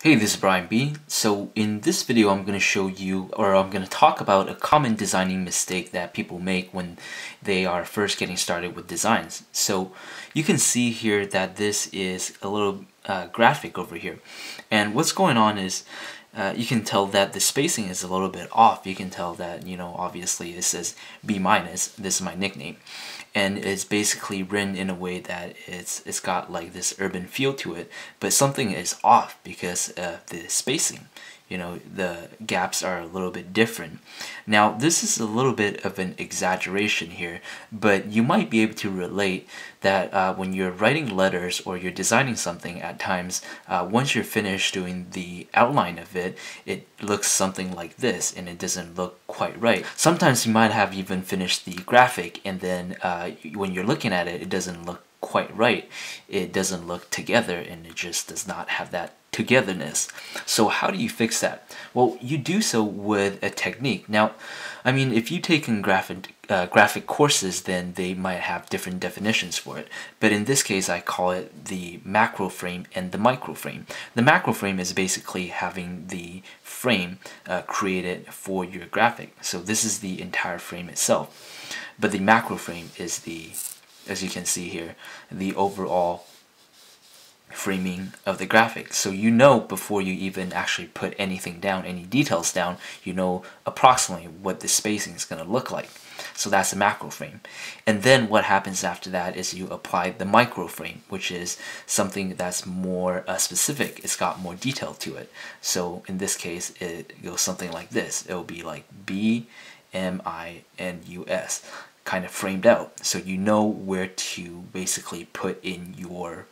Hey, this is Brian B. So in this video I'm going to show you, or I'm going to talk about a common designing mistake that people make when they are first getting started with designs. So you can see here that this is a little graphic over here, and what's going on is you can tell that the spacing is a little bit off. You can tell that, obviously it says B minus, this is my nickname, and it's basically written in a way that it's got like this urban feel to it, but something is off because of the spacing. The gaps are a little bit different. Now this is a little bit of an exaggeration here, but you might be able to relate that when you're writing letters or you're designing something at times, once you're finished doing the outline of it, it looks something like this and it doesn't look quite right. Sometimes you might have even finished the graphic and then when you're looking at it, it doesn't look quite right. It doesn't look together and it just does not have that togetherness. So how do you fix that? Well, you do so with a technique. Now, I mean, if you take in graphic courses, then they might have different definitions for it. But in this case, I call it the macro frame and the micro frame. The macro frame is basically having the frame created for your graphic. So this is the entire frame itself. But the macro frame is the, as you can see here, the overall framing of the graphic. So before you even actually put anything down, any details down, you know approximately what the spacing is going to look like. So that's the macro frame. And then what happens after that is you apply the micro frame, which is something that's more specific. It's got more detail to it. So in this case, it goes something like this. It will be like BMINUS, kind of framed out. So you know where to basically put in your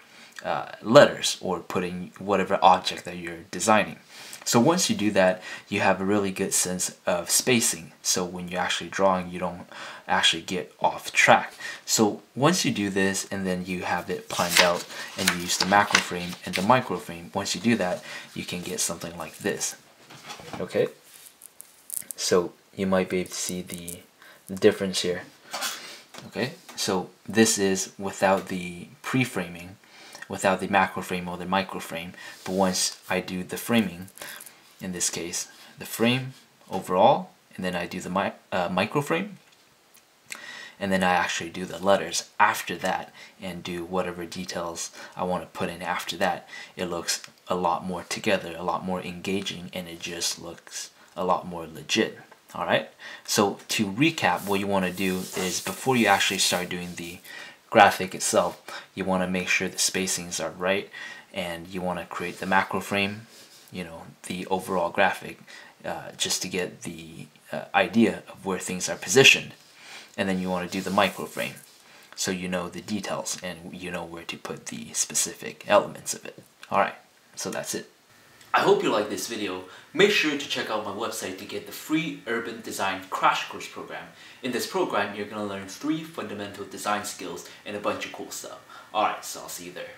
letters or put in whatever object that you're designing. So once you do that, you have a really good sense of spacing. So when you're actually drawing, you don't actually get off track. So once you do this and then you have it planned out and you use the macro frame and the micro frame, once you do that, you can get something like this. Okay? So you might be able to see the difference here. Okay? So this is without the pre-framing, without the macro frame or the micro frame. But once I do the framing, in this case the frame overall, and then I do the micro frame, and then I actually do the letters after that and do whatever details I want to put in after that, it looks a lot more together, a lot more engaging, and it just looks a lot more legit. Alright, so to recap, what you want to do is before you actually start doing the graphic itself, you want to make sure the spacings are right, and you want to create the macro frame, the overall graphic, just to get the idea of where things are positioned. And then you want to do the micro frame, so you know the details and you know where to put the specific elements of it. Alright, so that's it. I hope you like this video. Make sure to check out my website to get the free Urban Design Crash Course program. In this program, you're going to learn 3 fundamental design skills and a bunch of cool stuff. Alright, so I'll see you there.